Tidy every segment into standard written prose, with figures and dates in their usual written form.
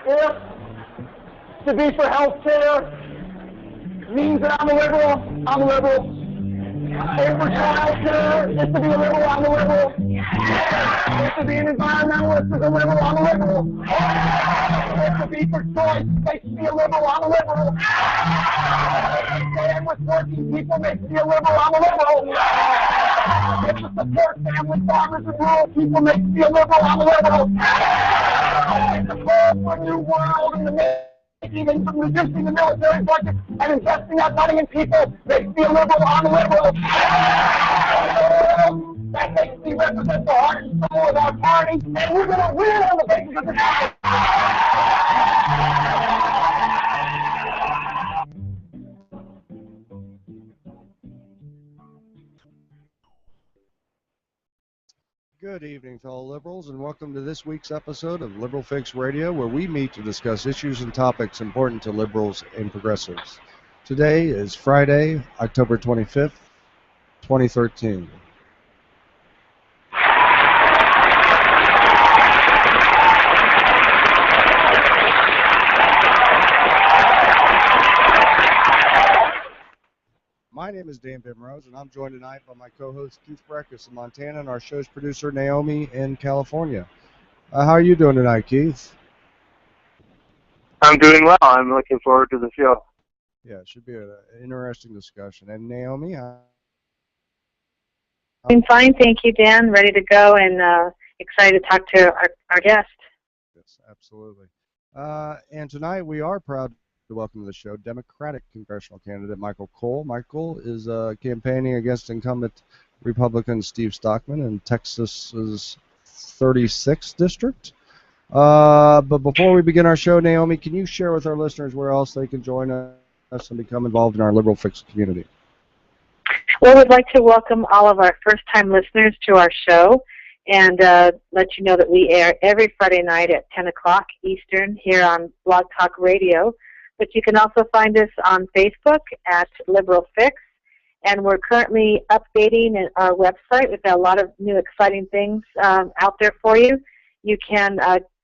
If to be for health care means that I'm a liberal, I'm a liberal. If for child care is to be a liberal, I'm a liberal. If to be an environmentalist is a liberal, I'm a liberal. If to be for choice makes me a liberal, I'm a liberal. If to stand with working people makes me a liberal, I'm a liberal. If to support family farmers and rural people makes me a liberal, I'm a liberal. If to call for a new world in the even from reducing the military budget and investing that money in people makes me a liberal, I'm a liberal. That makes me represent the heart and soul of our party, and we're going to win on the basis of the party. Good evening, fellow liberals, and welcome to this week's episode of Liberal Fix Radio, where we meet to discuss issues and topics important to liberals and progressives. Today is Friday, October 25th, 2013. My name is Dan Bimrose, and I'm joined tonight by my co-host Keith Breckus in Montana and our show's producer Naomi in California. How are you doing tonight, Keith? I'm doing well. I'm looking forward to the show. Yeah, it should be an interesting discussion. And Naomi? I'm fine, thank you, Dan. Ready to go and excited to talk to our guest. Yes, absolutely. And tonight we are proud to welcome to the show Democratic congressional candidate Michael Cole. Michael is campaigning against incumbent Republican Steve Stockman in Texas's 36th district. But before we begin our show, Naomi, can you share with our listeners where else they can join us and become involved in our Liberal Fix community? Well, we'd like to welcome all of our first-time listeners to our show and let you know that we air every Friday night at 10 o'clock Eastern here on Blog Talk Radio. But you can also find us on Facebook at Liberal Fix, and we're currently updating our website. We've got a lot of new exciting things out there for you. You can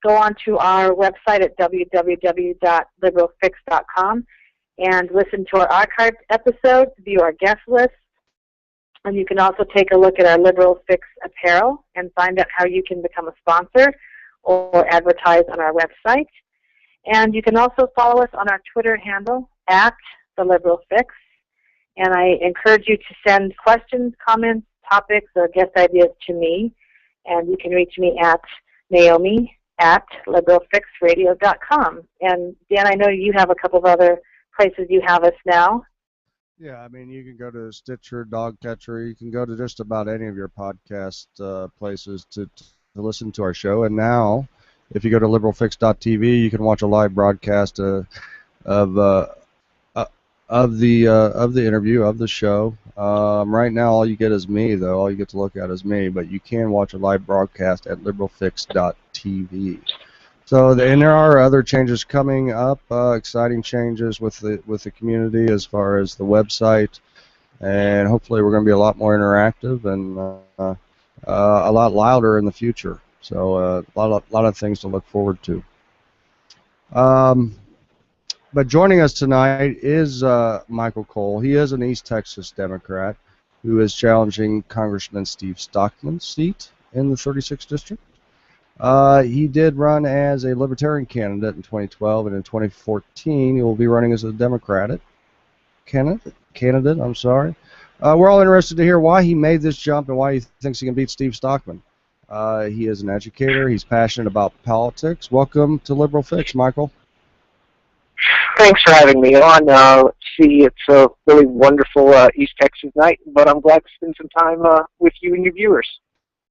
go onto our website at www.liberalfix.com and listen to our archived episodes, view our guest list, and you can also take a look at our Liberal Fix apparel and find out how you can become a sponsor or advertise on our website. And you can also follow us on our Twitter handle at The Liberal Fix. And I encourage you to send questions, comments, topics, or guest ideas to me. And you can reach me at Naomi@liberalfixradio.com. And Dan, I know you have a couple of other places you have us now. Yeah, I mean, you can go to Stitcher, Dogcatcher. You can go to just about any of your podcast places to listen to our show. And now, if you go to liberalfix.tv, you can watch a live broadcast of the interview of the show. Right now, all you get is me, though. All you get to look at is me. But you can watch a live broadcast at liberalfix.tv. So, and there are other changes coming up, exciting changes with the community as far as the website, and hopefully we're going to be a lot more interactive and a lot louder in the future. So a lot of things to look forward to. But joining us tonight is Michael Cole. He is an East Texas Democrat who is challenging Congressman Steve Stockman's seat in the 36th district. He did run as a Libertarian candidate in 2012, and in 2014 he will be running as a Democratic candidate. We're all interested to hear why he made this jump and why he thinks he can beat Steve Stockman. He is an educator. He's passionate about politics. Welcome to Liberal Fix, Michael. Thanks for having me on. It's a really wonderful East Texas night, but I'm glad to spend some time with you and your viewers.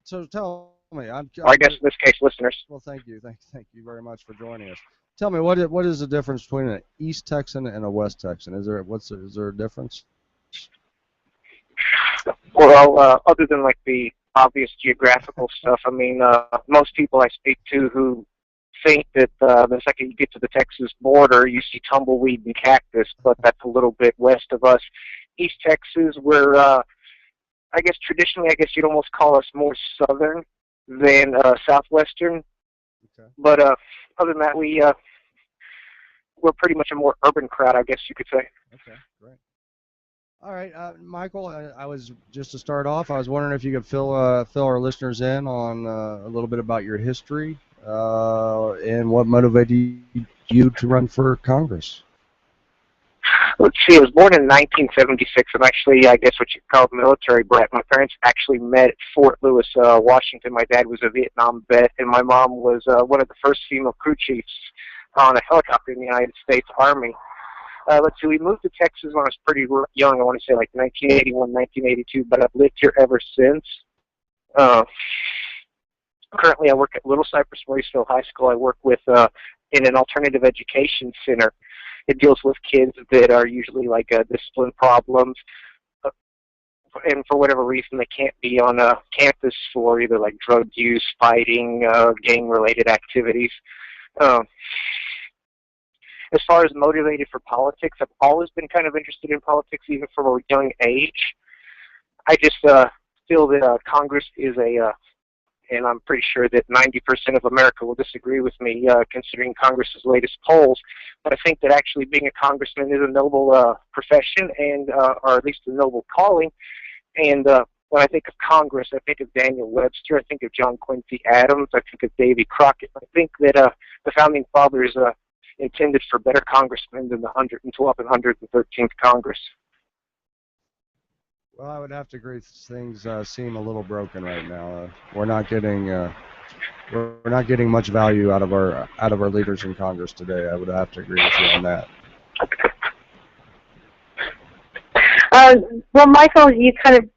So tell me, or I guess in this case, listeners. Well, thank you very much for joining us. Tell me, what is the difference between an East Texan and a West Texan? Is there a difference? Well, other than like the obvious geographical stuff, I mean, most people I speak to who think that the second you get to the Texas border, you see tumbleweed and cactus, but that's a little bit west of us. East Texas, we're, I guess traditionally, you'd almost call us more southern than southwestern. Okay. But other than that, we we're pretty much a more urban crowd, I guess you could say. Okay, great. All right, Michael, I was just to start off, I was wondering if you could fill our listeners in on a little bit about your history and what motivated you to run for Congress. Let's see, I was born in 1976. I'm actually, I guess, what you call a military brat. My parents actually met at Fort Lewis, Washington. My dad was a Vietnam vet, and my mom was one of the first female crew chiefs on a helicopter in the United States Army. Let's see, we moved to Texas when I was pretty young. I want to say like 1981, 1982, but I've lived here ever since. Currently, I work at Little Cypress Mauriceville High School. I work with in an alternative education center. It deals with kids that are usually like discipline problems, and for whatever reason they can't be on campus for either like drug use, fighting, gang-related activities. As far as motivated for politics, I've always been kind of interested in politics, even from a young age. I just feel that Congress is and I'm pretty sure that 90% of America will disagree with me, considering Congress's latest polls. But I think that actually being a congressman is a noble profession, and or at least a noble calling. And when I think of Congress, I think of Daniel Webster, I think of John Quincy Adams, I think of Davy Crockett. I think that the Founding Fathers intended for better congressmen than the 112th and 113th Congress. Well, I would have to agree. Things seem a little broken right now. We're not getting much value out of our leaders in Congress today. I would have to agree with you on that. Well, Michael, you kind of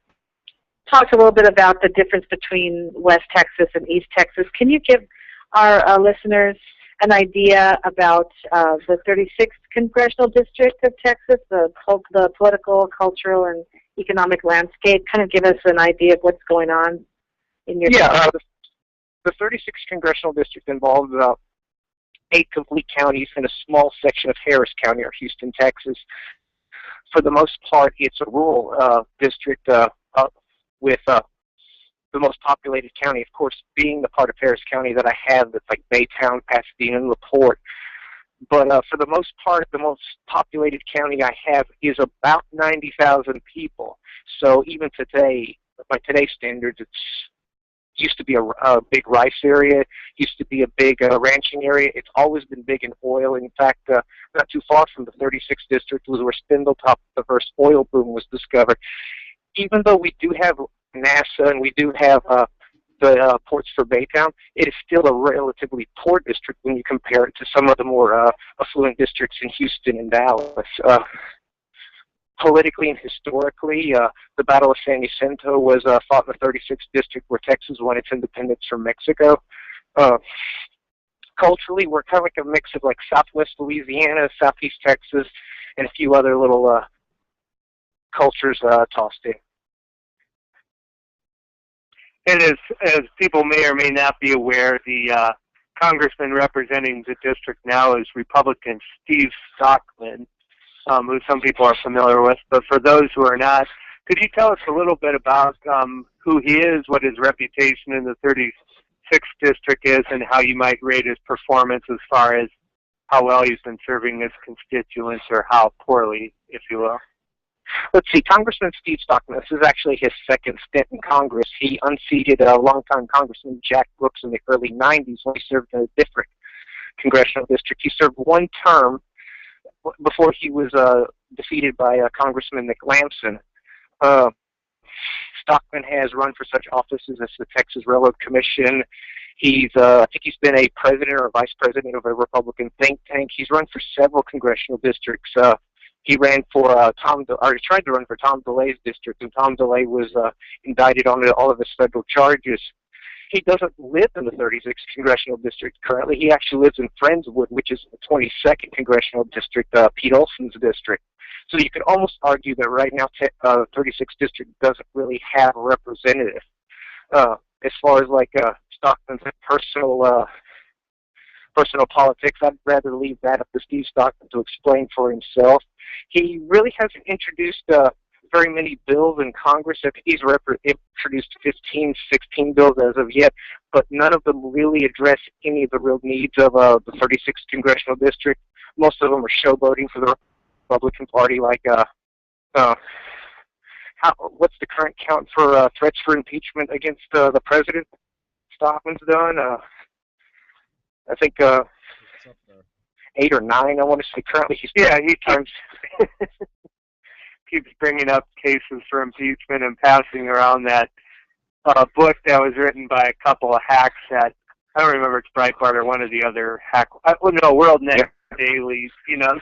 talked a little bit about the difference between West Texas and East Texas. Can you give our listeners an idea about the 36th Congressional District of Texas, the political, cultural, and economic landscape? Kind of give us an idea of what's going on in your the 36th Congressional District involves 8 complete counties and a small section of Harris County, or Houston, Texas. For the most part, it's a rural district with the most populated county, of course, being the part of Harris County that I have that's like Baytown, Pasadena, and LaPorte. But for the most part, the most populated county I have is about 90,000 people. So even today, by today's standards, it used to be a big rice area, used to be a big ranching area. It's always been big in oil. In fact, not too far from the 36th district was where Spindletop, the first oil boom, was discovered. Even though we do have NASA and we do have the ports for Baytown, it is still a relatively poor district when you compare it to some of the more affluent districts in Houston and Dallas. Politically and historically, the Battle of San Jacinto was fought in the 36th district where Texas won its independence from Mexico. Culturally, we're kind of like a mix of like Southwest Louisiana, Southeast Texas, and a few other little cultures tossed in. And as people may or may not be aware, the congressman representing the district now is Republican Steve Stockman, who some people are familiar with. But for those who are not, could you tell us a little bit about who he is, what his reputation in the 36th district is, and how you might rate his performance as far as how well he's been serving his constituents, or how poorly, if you will? Let's see, Congressman Steve Stockman, this is actually his second stint in Congress. He unseated longtime Congressman Jack Brooks in the early 90s when he served in a different congressional district. He served one term before he was defeated by Congressman Nick Lamson. Stockman has run for such offices as the Texas Railroad Commission. I think he's been a president or a vice president of a Republican think tank. He's run for several congressional districts. He ran for he tried to run for Tom DeLay's district, and Tom DeLay was indicted on all of his federal charges. He doesn't live in the 36th congressional district currently. He actually lives in Friendswood, which is the 22nd congressional district, Pete Olson's district. So you could almost argue that right now, 36th district doesn't really have a representative. As far as like Stockman's personal politics, I'd rather leave that up to Steve Stockman to explain for himself. He really hasn't introduced very many bills in Congress. He's introduced 15, 16 bills as of yet, but none of them really address any of the real needs of the 36th congressional district. most of them are showboating for the Republican Party. Like, what's the current count for threats for impeachment against the president? Stockman's done. I think It's up there. 8 or 9. I want to say currently he's he keeps bringing up cases for impeachment and passing around that book that was written by a couple of hacks at, I don't remember if it's Breitbart or one of the other World Net Dailies, you know.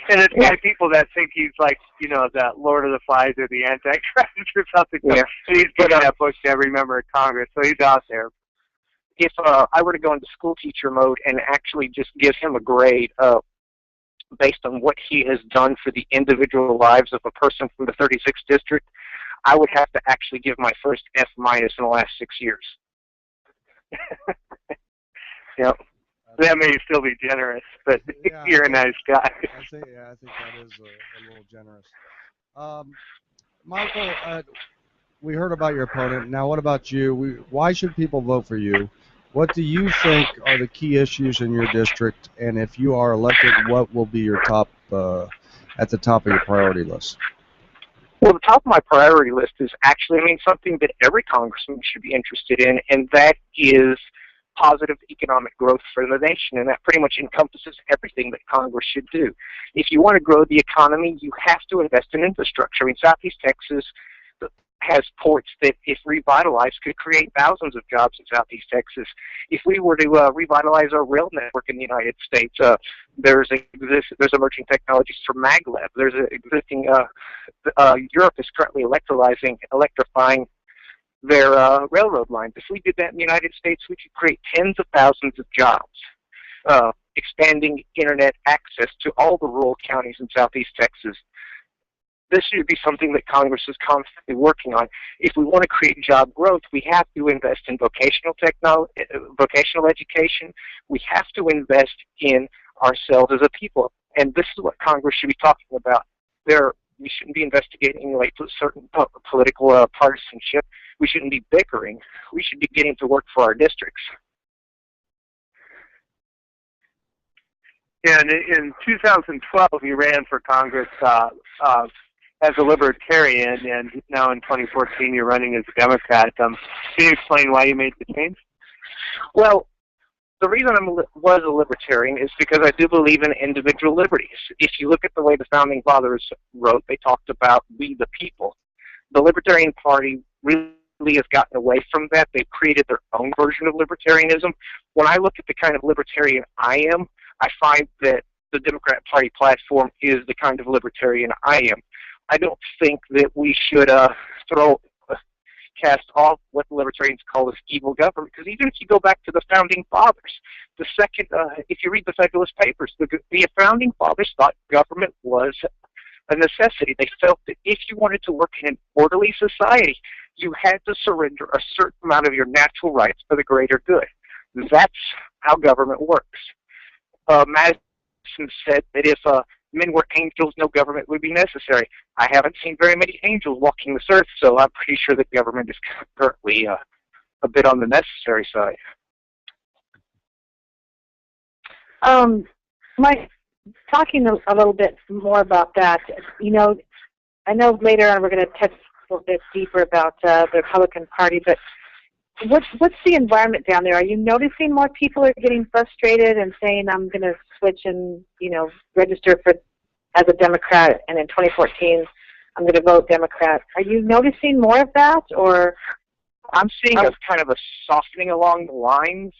And it's by people that think he's like, you know, the Lord of the Flies or the Antichrist or something. Yeah. And he's giving that book to every member of Congress, so he's out there. If I were to go into school teacher mode and actually just give him a grade based on what he has done for the individual lives of a person from the 36th district, I would have to actually give my first F- in the last 6 years. Yep. That may still be generous, but Yeah, you're a nice guy. I think that is a little generous. Michael, we heard about your opponent. Now, what about you? Why should people vote for you? What do you think are the key issues in your district? And if you are elected, what will be your top at the top of your priority list? Well, the top of my priority list is actually, something that every congressman should be interested in, and that is positive economic growth for the nation, and that pretty much encompasses everything that Congress should do. If you want to grow the economy, you have to invest in infrastructure. Southeast Texas has ports that, if revitalized, could create thousands of jobs in Southeast Texas. If we were to revitalize our rail network in the United States, there's emerging technologies for maglev. There's existing. Europe is currently electrifying their railroad lines. If we did that in the United States, we could create tens of thousands of jobs, expanding internet access to all the rural counties in Southeast Texas. This should be something that Congress is constantly working on. If we want to create job growth, we have to invest in vocational education. We have to invest in ourselves as a people. And this is what Congress should be talking about. We shouldn't be investigating like certain political partisanship. We shouldn't be bickering. We should be getting to work for our districts. Yeah, and in 2012, you ran for Congress as a Libertarian, and now in 2014, you're running as a Democrat. Can you explain why you made the change? Well, the reason I was a Libertarian is because I do believe in individual liberties. If you look at the way the Founding Fathers wrote, they talked about we the people. The Libertarian Party really has gotten away from that. They've created their own version of libertarianism. When I look at the kind of libertarian I am, I find that the Democrat Party platform is the kind of libertarian I am. I don't think that we should cast off what the libertarians call this evil government, because even if you go back to the Founding Fathers, if you read the Federalist Papers, the Founding Fathers thought government was a necessity. They felt that if you wanted to work in an orderly society, you had to surrender a certain amount of your natural rights for the greater good. That's how government works. Madison said that if men were angels, no government would be necessary. I haven't seen very many angels walking this earth, so I'm pretty sure that government is currently a bit on the necessary side. Mike, talking a little bit more about that, I know later on we're going to touch a little bit deeper about the Republican Party, but what's the environment down there? Are you noticing more people are getting frustrated and saying, I'm going to switch and, register as a Democrat, and in 2014, I'm going to vote Democrat? Are you noticing more of that, or? I'm seeing a kind of a softening along the lines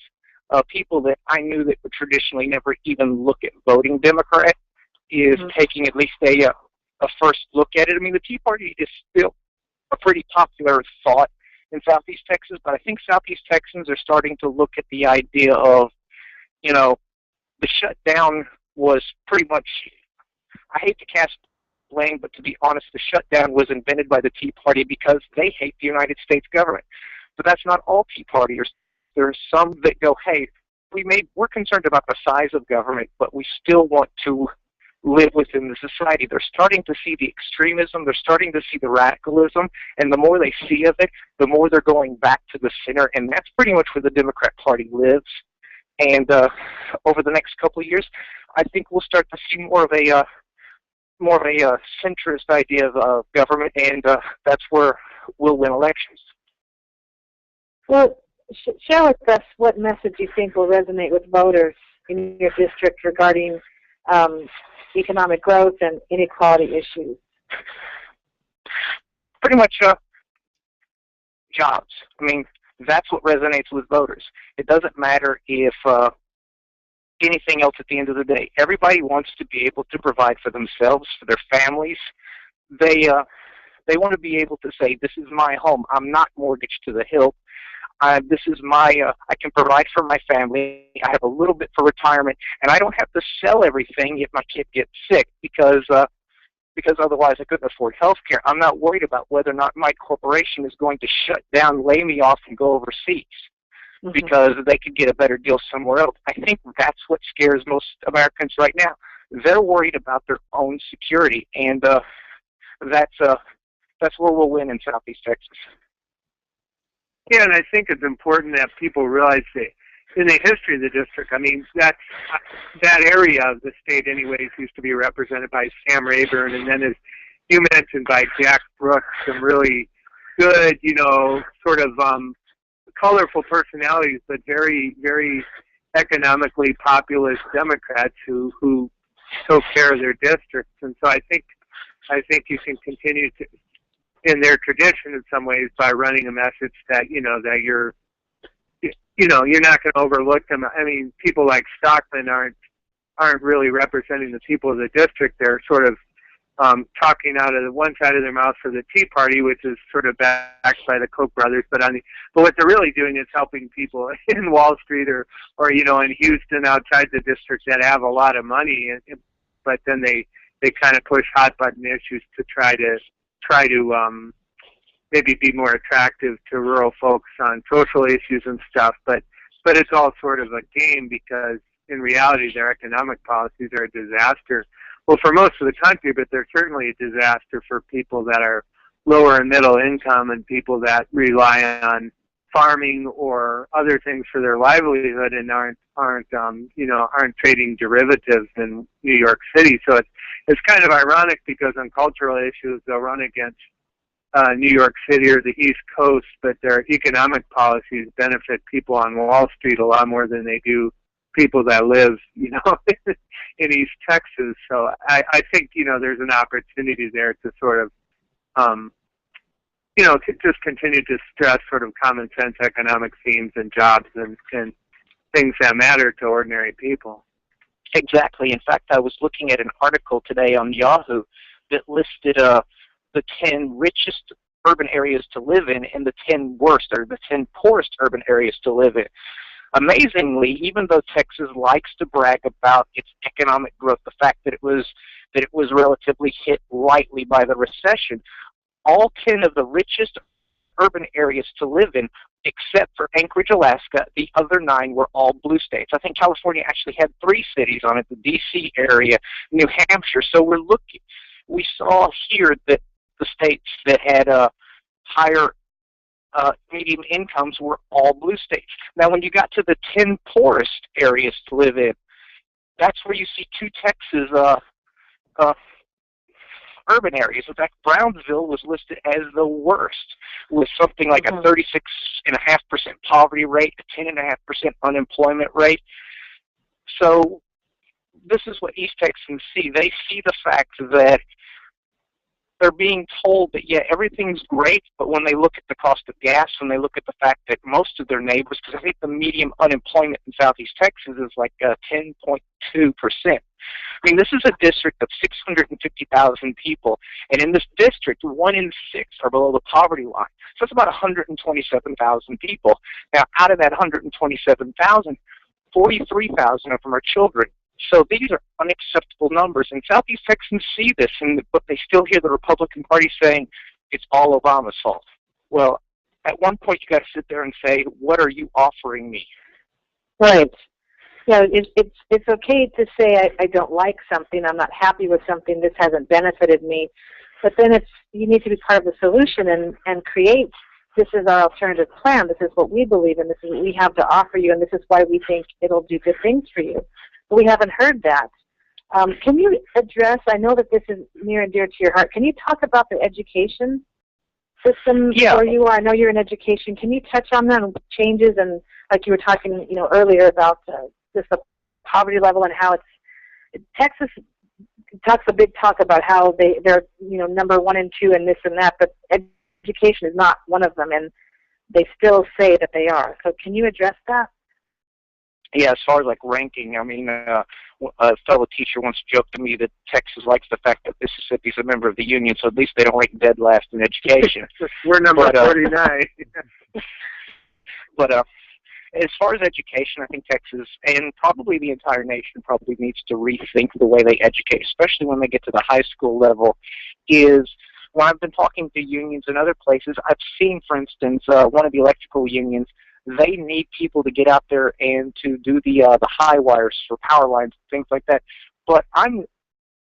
of people that I knew that would traditionally never even look at voting Democrat is taking at least a first look at it. The Tea Party is still a pretty popular thought in Southeast Texas, but I think Southeast Texans are starting to look at the idea of, the shutdown was pretty much, I hate to cast blame, but to be honest, the shutdown was invented by the Tea Party because they hate the United States government. But that's not all Tea Partiers. There are some that go, hey, we're concerned about the size of government, but we still want to live within the society. They're starting to see the extremism, they're starting to see the radicalism, and the more they see of it, the more they're going back to the center, and that's pretty much where the Democrat Party lives. And over the next couple of years, I think we'll start to see more of a centrist idea of government, and that's where we'll win elections. Well, share with us what message you think will resonate with voters in your district regarding economic growth and inequality issues. Pretty much jobs. I mean, that's what resonates with voters. It doesn't matter if anything else at the end of the day. Everybody wants to be able to provide for themselves, for their families. They want to be able to say, this is my home. I'm not mortgaged to the hilt. This is my, I can provide for my family. I have a little bit for retirement, and I don't have to sell everything if my kid gets sick because otherwise I couldn't afford health care. I'm not worried about whether or not my corporation is going to shut down, lay me off, and go overseas because they could get a better deal somewhere else. I think that's what scares most Americans right now. They're worried about their own security, and that's where we'll win in Southeast Texas. Yeah, and I think it's important that people realize that in the history of the district, I mean, that area of the state anyways used to be represented by Sam Rayburn, and then as you mentioned, by Jack Brooks, some really good, you know, sort of colorful personalities, but very, very economically populist Democrats who took care of their districts. And so I think you can continue to, in their tradition in some ways, by running a message that, you know, that you're not going to overlook them. I mean, people like Stockman aren't really representing the people of the district. They're sort of talking out of the one side of their mouth for the Tea Party, which is sort of backed by the Koch brothers. But what they're really doing is helping people in Wall Street or you know, in Houston outside the district that have a lot of money, but then they kind of push hot button issues to try to maybe be more attractive to rural folks on social issues and stuff, but it's all sort of a game because in reality their economic policies are a disaster. Well, for most of the country, but they're certainly a disaster for people that are lower and middle income and people that rely on farming or other things for their livelihood and aren't trading derivatives in New York City. So it's kind of ironic because on cultural issues they'll run against New York City or the East Coast, but their economic policies benefit people on Wall Street a lot more than they do people that live, you know, in East Texas. So I think, you know, there's an opportunity there to sort of, you know, to just continue to stress sort of common sense economic themes and jobs and things that matter to ordinary people. Exactly. In fact, I was looking at an article today on Yahoo that listed the 10 richest urban areas to live in and the 10 worst or the 10 poorest urban areas to live in. Amazingly, even though Texas likes to brag about its economic growth, the fact that it was relatively hit lightly by the recession, all 10 of the richest urban areas to live in, except for Anchorage, Alaska, the other 9 were all blue states. I think California actually had 3 cities on it, the D.C. area, New Hampshire. So we saw here that the states that had higher medium incomes were all blue states. Now, when you got to the 10 poorest areas to live in, that's where you see 2 Texas urban areas. In fact, Brownsville was listed as the worst, with something like a 36.5% poverty rate, a 10.5% unemployment rate. So this is what East Texans see. They see the fact that they're being told that, yeah, everything's great, but when they look at the cost of gas, when they look at the fact that most of their neighbors, because I think the median unemployment in Southeast Texas is like 10.2%. I mean, this is a district of 650,000 people, and in this district, 1 in 6 are below the poverty line. So it's about 127,000 people. Now, out of that 127,000, 43,000 of them are children. So these are unacceptable numbers, and Southeast Texans see this, but they still hear the Republican Party saying it's all Obama's fault. Well, at one point you got to sit there and say, what are you offering me? Right. Yeah, it's okay to say I don't like something, I'm not happy with something, this hasn't benefited me, but then you need to be part of the solution and create this is our alternative plan, this is what we believe in, this is what we have to offer you, and this is why we think it'll do good things for you. But we haven't heard that. Can you address, I know that this is near and dear to your heart, can you talk about the education system where you are? I know you're in education. Can you touch on that and changes, and like you were talking earlier about just the poverty level and how Texas talks a big talk about how they're number 1 and 2 and this and that, but education is not one of them, and they still say that they are. So can you address that? Yeah, as far as like ranking, I mean, a fellow teacher once joked to me that Texas likes the fact that Mississippi's a member of the union, so at least they don't rank dead last in education. We're number 49. But as far as education, I think Texas and probably the entire nation probably needs to rethink the way they educate, especially when they get to the high school level. Is when I've been talking to unions in other places, I've seen, for instance, one of the electrical unions, they need people to get out there and to do the high wires for power lines and things like that. But I'm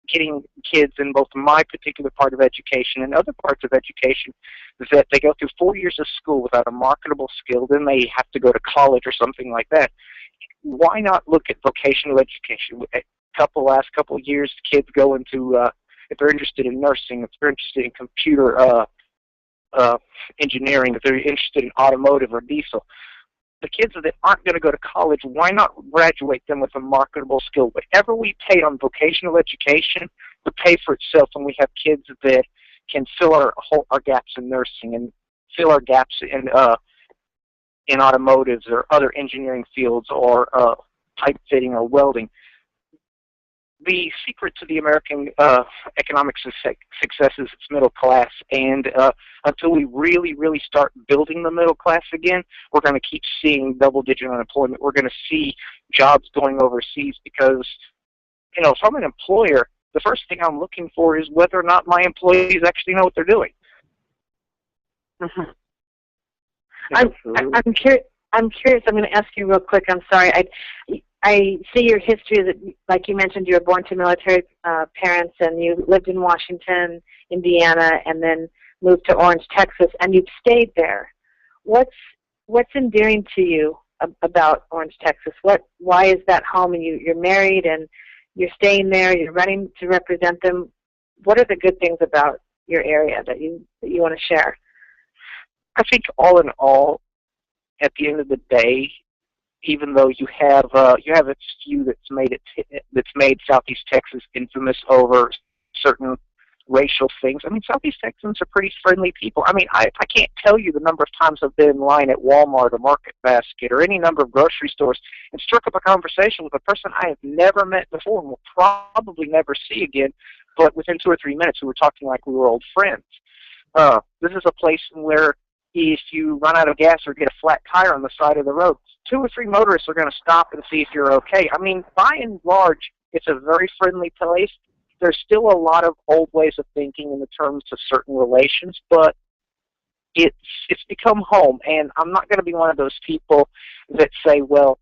getting kids in both my particular part of education and other parts of education that they go through 4 years of school without a marketable skill, then they have to go to college or something like that. Why not look at vocational education? Last couple of years, kids go into, if they're interested in nursing, if they're interested in computer engineering, if they're interested in automotive or diesel, the kids that aren't going to go to college, why not graduate them with a marketable skill? Whatever we pay on vocational education would pay for itself when we have kids that can fill our gaps in nursing and fill our gaps in automotives or other engineering fields or pipe fitting or welding. The secret to the American economic success is its middle class, and until we really, really start building the middle class again, we're going to keep seeing double-digit unemployment. We're going to see jobs going overseas because, if I'm an employer, the first thing I'm looking for is whether or not my employees actually know what they're doing. Mm-hmm. I'm curious. I'm going to ask you real quick. I'm sorry. I see your history that, like you mentioned, you were born to military parents, and you lived in Washington, Indiana, and then moved to Orange, Texas, and you've stayed there. What's endearing to you about Orange, Texas? Why is that home? And you're married, and you're staying there. You're running to represent them. What are the good things about your area that you want to share? I think all in all, at the end of the day, even though you have a few that's made Southeast Texas infamous over certain racial things. I mean, Southeast Texans are pretty friendly people. I mean, I can't tell you the number of times I've been in line at Walmart or Market Basket or any number of grocery stores and struck up a conversation with a person I have never met before and will probably never see again, but within 2 or 3 minutes we were talking like we were old friends. This is a place where if you run out of gas or get a flat tire on the side of the road, 2 or 3 motorists are going to stop and see if you're okay. I mean, by and large, it's a very friendly place. There's still a lot of old ways of thinking in the terms of certain relations, but it's become home. And I'm not going to be one of those people that say, well,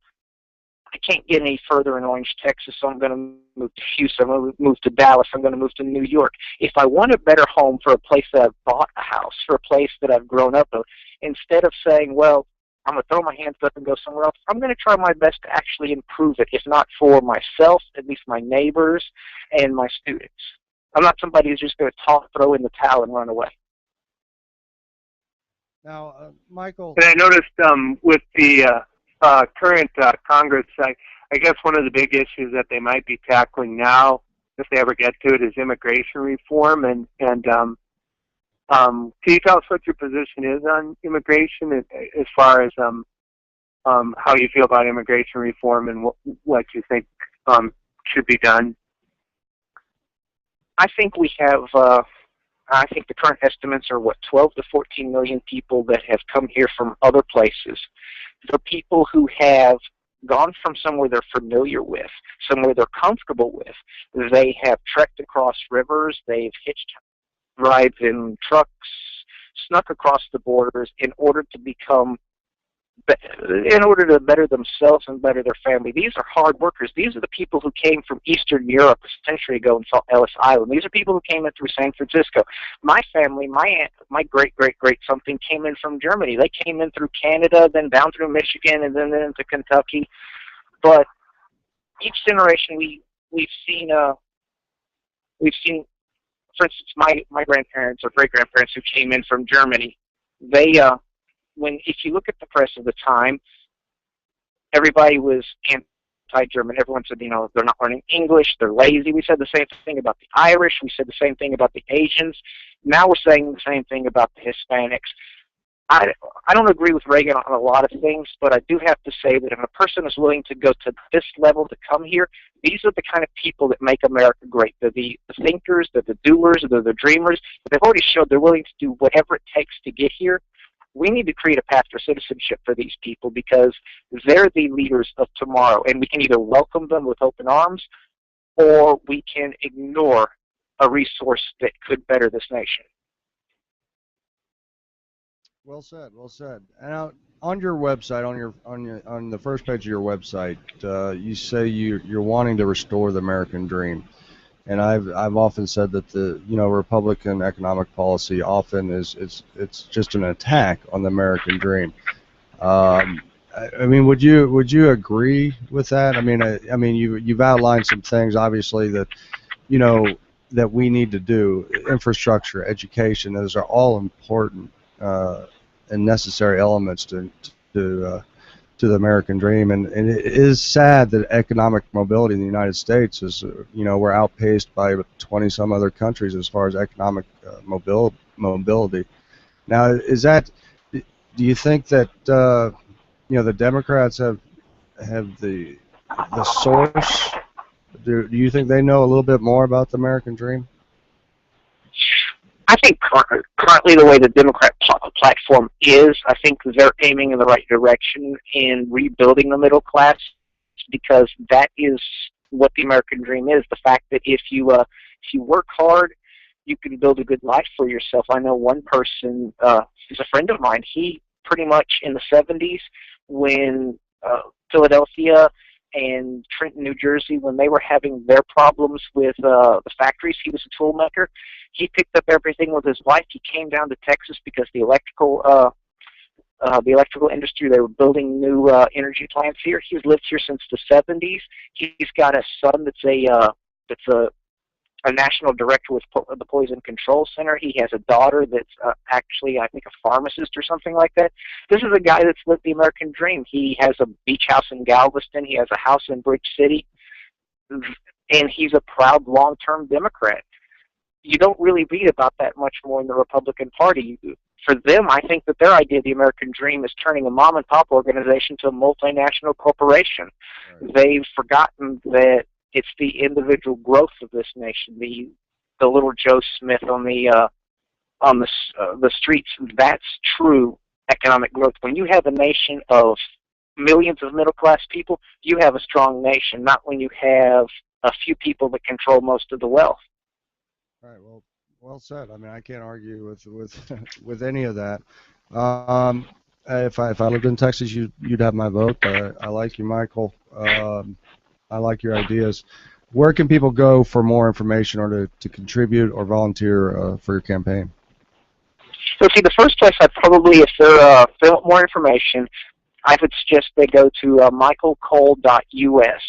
I can't get any further in Orange, Texas, so I'm going to move to Houston, I'm going to move to Dallas, I'm going to move to New York. If I want a better home for a place that I've bought a house, for a place that I've grown up in, instead of saying, well, I'm going to throw my hands up and go somewhere else, I'm going to try my best to actually improve it, if not for myself, at least my neighbors and my students. I'm not somebody who's just going to throw in the towel and run away. Now, Michael. And I noticed with the current Congress, I guess one of the big issues that they might be tackling now, if they ever get to it, is immigration reform. And can you tell us what your position is on immigration as far as how you feel about immigration reform and what you think should be done? I think we have, I think the current estimates are, 12 to 14 million people that have come here from other places. The people who have gone from somewhere they're familiar with, somewhere they're comfortable with. They have trekked across rivers, they've hitched rides in trucks, snuck across the borders in order to become in order to better themselves and better their family. These are hard workers. These are the people who came from Eastern Europe a century ago and saw Ellis Island. These are people who came in through San Francisco. My family, my aunt, my great something came in from Germany. They came in through Canada, then down through Michigan, and then into Kentucky. But each generation we've seen, for instance, my grandparents or great grandparents who came in from Germany. They if you look at the press of the time, everybody was anti-German. Everyone said, they're not learning English, they're lazy. We said the same thing about the Irish. We said the same thing about the Asians. Now we're saying the same thing about the Hispanics. I don't agree with Reagan on a lot of things, but I do have to say that if a person is willing to go to this level to come here, these are the kind of people that make America great. They're the thinkers, they're the doers, they're the dreamers. But they've already showed they're willing to do whatever it takes to get here. We need to create a path for citizenship for these people because they're the leaders of tomorrow, and we can either welcome them with open arms or we can ignore a resource that could better this nation. Well said. Well said. And on your website, on the first page of your website, you say you're wanting to restore the American dream. And I've often said that the Republican economic policy often it's just an attack on the American dream. I mean, would you agree with that? I mean, you've outlined some things obviously that that we need to do. Infrastructure, education, those are all important and necessary elements to the American dream, and it is sad that economic mobility in the United States is, we're outpaced by 20 some other countries as far as economic mobility. Now, do you think that the Democrats have the source? Do you think they know a little bit more about the American dream? I think currently the way the Democrat platform is, I think they're aiming in the right direction in rebuilding the middle class, because that is what the American dream is. The fact that if you work hard, you can build a good life for yourself. I know one person, who's a friend of mine, he pretty much in the 70s when Philadelphia and Trenton, New Jersey, when they were having their problems with the factories, he was a tool maker. He picked up everything with his wife. He came down to Texas because the electrical industry, they were building new energy plants here. He's lived here since the 70s. He's got a son that's a national director with the Poison Control Center. He has a daughter that's actually, I think, a pharmacist or something like that. This is a guy that's lived the American dream. He has a beach house in Galveston. He has a house in Bridge City. And he's a proud long-term Democrat. You don't really read about that much more in the Republican Party. For them, I think that their idea of the American dream is turning a mom-and-pop organization to a multinational corporation. Right. They've forgotten that it's the individual growth of this nation, the little Joe Smith on the streets. That's true economic growth. When you have a nation of millions of middle-class people, you have a strong nation, not when you have a few people that control most of the wealth. All right. Well said. I mean, I can't argue with any of that. If I lived in Texas, you'd have my vote. I like you, Michael. I like your ideas. Where can people go for more information or to contribute or volunteer for your campaign? So, see, the first place I'd probably, if they want more information, I would suggest they go to michaelcole.us.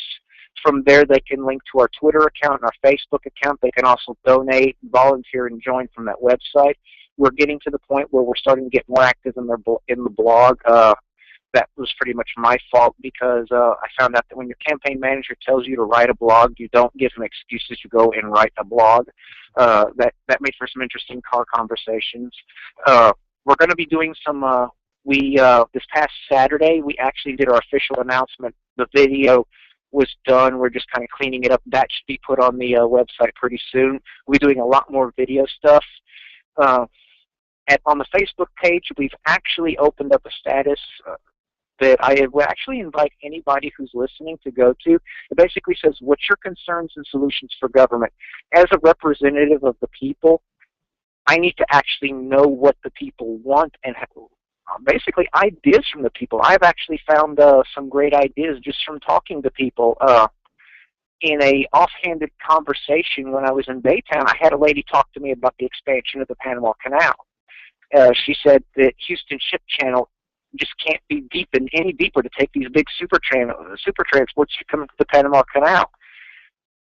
From there, they can link to our Twitter account and our Facebook account. They can also donate, volunteer, and join from that website. We're getting to the point where we're starting to get more active in the blog. That was pretty much my fault because I found out that when your campaign manager tells you to write a blog, you don't give them excuses. You go and write a blog. That made for some interesting car conversations. We're going to be doing some. This past Saturday, we actually did our official announcement. The video was done. We're just kind of cleaning it up. That should be put on the website pretty soon. We're doing a lot more video stuff. On the Facebook page, we've actually opened up a status that I would actually invite anybody who's listening to go to. It basically says, what's your concerns and solutions for government? As a representative of the people, I need to actually know what the people want and basically ideas from the people. I've actually found some great ideas just from talking to people. In a offhanded conversation when I was in Baytown, I had a lady talk to me about the expansion of the Panama Canal. She said that Houston Ship Channel just can't be any deeper to take these big super transports to come into the Panama Canal.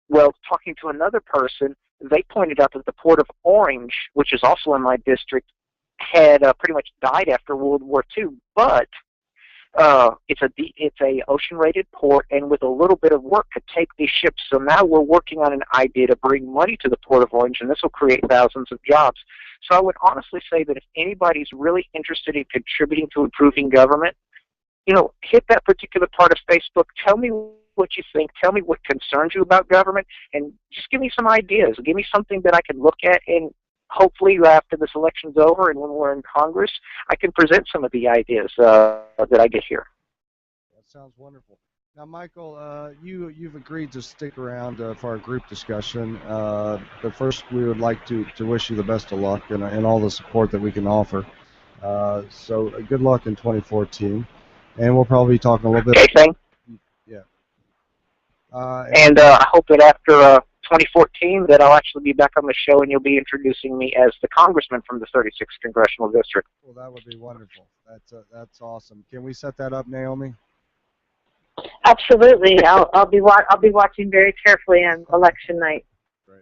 Well, talking to another person, they pointed out that the Port of Orange, which is also in my district, had pretty much died after World War II, but it's a ocean-rated port, and with a little bit of work could take these ships. So now we're working on an idea to bring money to the Port of Orange, and this will create thousands of jobs. So I would honestly say that if anybody's really interested in contributing to improving government, hit that particular part of Facebook. Tell me what you think. Tell me what concerns you about government, and just give me some ideas. Give me something that I can look at, and hopefully after this election's over and when we're in Congress, I can present some of the ideas that I get here. That sounds wonderful. Now, Michael, you've agreed to stick around for our group discussion. But first, we would like to wish you the best of luck and all the support that we can offer. So good luck in 2014, and we'll probably be talking a little bit. Okay, Yeah. And I hope that after 2014 that I'll actually be back on the show and you'll be introducing me as the congressman from the 36th Congressional District. Well, that would be wonderful. That's awesome. Can we set that up, Naomi? Absolutely. I'll be watching very carefully on election night. Great.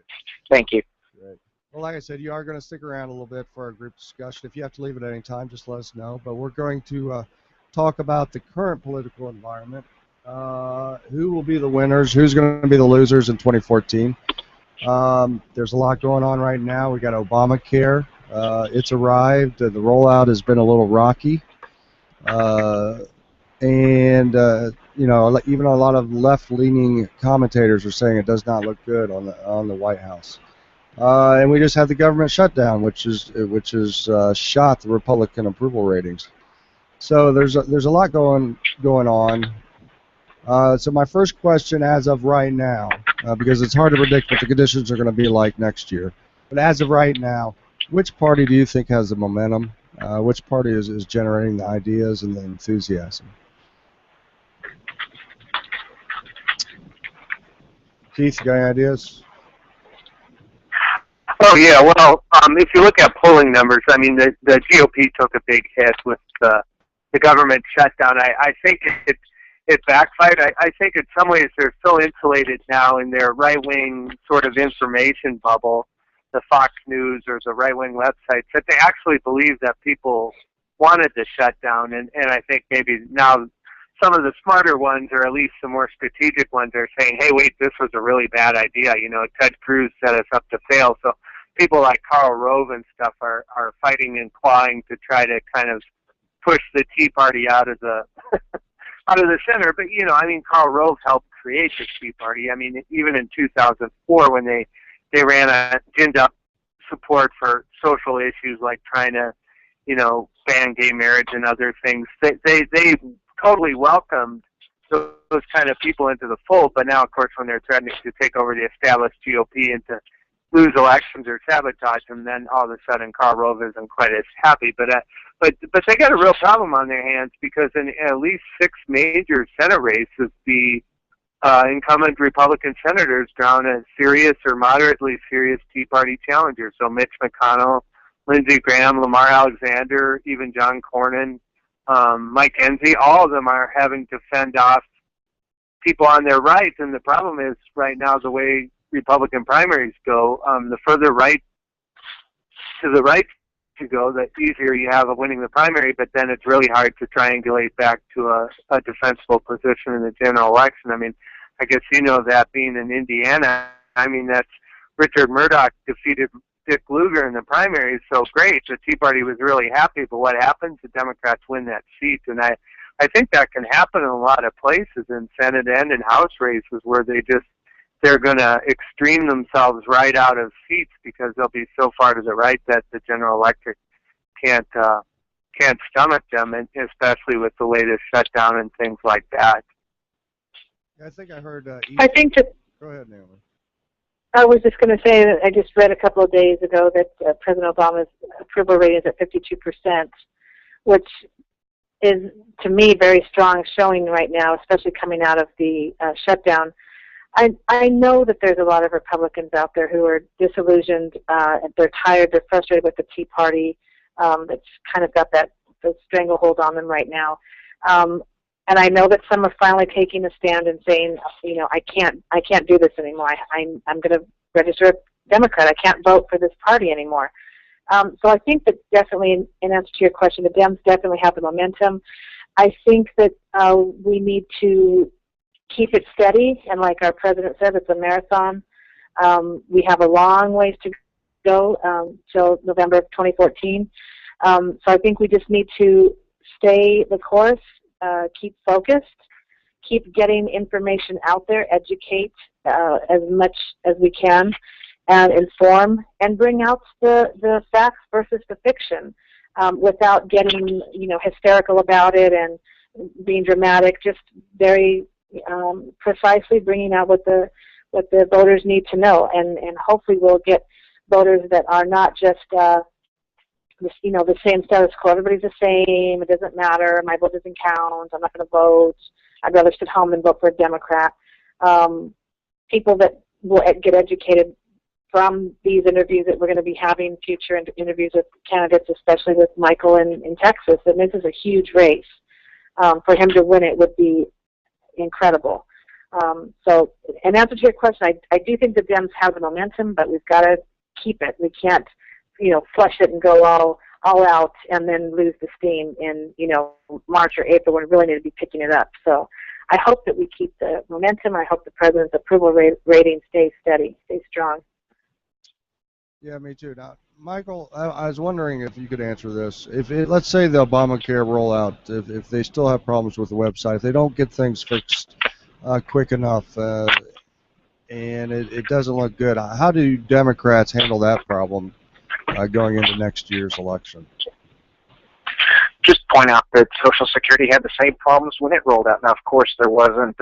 Thank you. Great. Well, like I said, you are going to stick around a little bit for our group discussion. If you have to leave at any time, just let us know. But we're going to talk about the current political environment. Who will be the winners? Who's going to be the losers in 2014? There's a lot going on right now. We got Obamacare. It's arrived. The rollout has been a little rocky. And even a lot of left-leaning commentators are saying it does not look good on the White House. And we just had the government shutdown, which is shot the Republican approval ratings. So there's a lot going on. So my first question, as of right now, because it's hard to predict what the conditions are going to be like next year, but as of right now, which party do you think has the momentum? Which party is generating the ideas and the enthusiasm? Keith, you got any ideas? Oh, yeah. Well, if you look at polling numbers, I mean, the GOP took a big hit with the government shutdown. I think it backfired. I think in some ways they're so insulated now in their right-wing sort of information bubble, the Fox News or the right-wing websites, that they actually believe that people wanted the shutdown. And I think maybe now some of the smarter ones, or at least the more strategic ones, are saying, hey, wait, this was a really bad idea. Ted Cruz set us up to fail. So people like Karl Rove and stuff are fighting and clawing to try to kind of push the Tea Party out of the out of the center. But, Karl Rove helped create the Tea Party. I mean, even in 2004 when they ginned up support for social issues like trying to, ban gay marriage and other things, they totally welcomed those kind of people into the fold. But now, of course, when they're threatening to take over the established GOP and to lose elections or sabotage them, then all of a sudden Karl Rove isn't quite as happy. But they got a real problem on their hands, because in at least 6 major Senate races, the incumbent Republican senators drown a serious or moderately serious Tea Party challenger. So Mitch McConnell, Lindsey Graham, Lamar Alexander, even John Cornyn, Mike Enzi, all of them are having to fend off people on their right. And the problem is right now, the way Republican primaries go, the further right to the right you go, the easier you have of winning the primary, but then it's really hard to triangulate back to a defensible position in the general election. I mean, I guess that being in Indiana, I mean, that's Richard Murdoch defeated Dick Lugar in the primaries, so great. The Tea Party was really happy, but what happens? The Democrats win that seat, and I think that can happen in a lot of places, in Senate and in House races, where they're going to extreme themselves right out of seats because they'll be so far to the right that the general electorate can't stomach them, and especially with the latest shutdown and things like that. I think I heard. I think that. Go ahead, Naomi. I was just going to say that I just read a couple of days ago that President Obama's approval rating is at 52%, which is, to me, very strong showing right now, especially coming out of the shutdown. I know that there's a lot of Republicans out there who are disillusioned, they're tired, they're frustrated with the Tea Party. That's kind of got that stranglehold on them right now. And I know that some are finally taking a stand and saying, you know, I can't do this anymore. I'm going to register a Democrat. I can't vote for this party anymore. So I think that definitely, in answer to your question, the Dems definitely have the momentum. I think that we need to keep it steady, and like our president said, it's a marathon. We have a long ways to go till November of 2014. So I think we just need to stay the course, keep focused, keep getting information out there, educate as much as we can, and inform, and bring out the facts versus the fiction without getting, you know, hysterical about it and being dramatic. Just very precisely bringing out what the voters need to know, and hopefully we'll get voters that are not just you know, the same status quo. Everybody's the same. It doesn't matter. My vote doesn't count. I'm not going to vote. I'd rather sit home and vote for a Democrat. People that will get educated from these interviews that we're going to be having, future interviews with candidates, especially with Michael in Texas. And this is a huge race. For him to win it would be incredible. So in answer to your question, I do think the Dems have the momentum, but we've got to keep it. We can't, you know, flush it and go all out and then lose the steam in, you know, March or April when we really need to be picking it up. So I hope that we keep the momentum. I hope the president's approval rating stays steady, stays strong. Yeah, me too. Now, Michael, I was wondering if you could answer this. Let's say the Obamacare rollout, if they still have problems with the website, if they don't get things fixed quick enough, and it doesn't look good, how do Democrats handle that problem going into next year's election? Just point out that Social Security had the same problems when it rolled out. Now, of course, there wasn't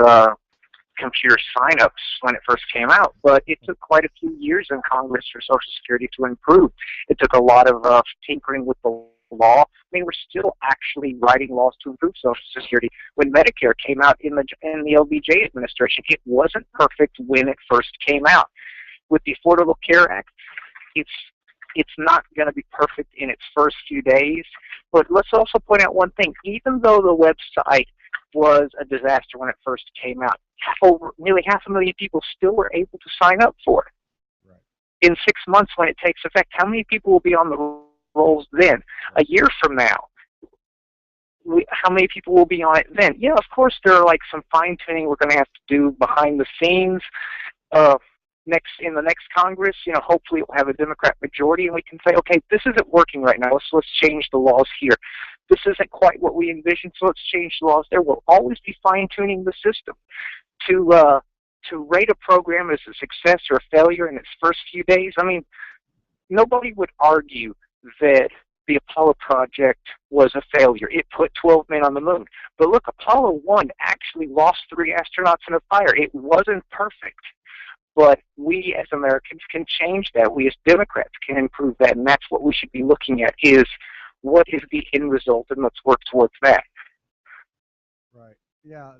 computer sign-ups when it first came out, but it took quite a few years in Congress for Social Security to improve. It took a lot of tinkering with the law. I mean, we're still actually writing laws to improve Social Security. When Medicare came out in the LBJ administration, it wasn't perfect when it first came out. With the Affordable Care Act, it's not going to be perfect in its first few days. But let's also point out one thing. Even though the website was a disaster when it first came out, nearly 500,000 people still were able to sign up for it. Right. In 6 months when it takes effect, how many people will be on the rolls then? A year from now, how many people will be on it then? Yeah, of course there are like some fine-tuning we're going to have to do behind the scenes. In the next Congress, you know, hopefully we'll have a Democrat majority, and we can say, okay, this isn't working right now. Let's change the laws here. This isn't quite what we envisioned, so let's change the laws there. We'll always be fine-tuning the system to rate a program as a success or a failure in its first few days. I mean, nobody would argue that the Apollo project was a failure. It put 12 men on the moon. But look, Apollo 1 actually lost 3 astronauts in a fire. It wasn't perfect. But we as Americans can change that. We as Democrats can improve that, and that's what we should be looking at, is what is the end result, and let's work towards that. Right. Yeah,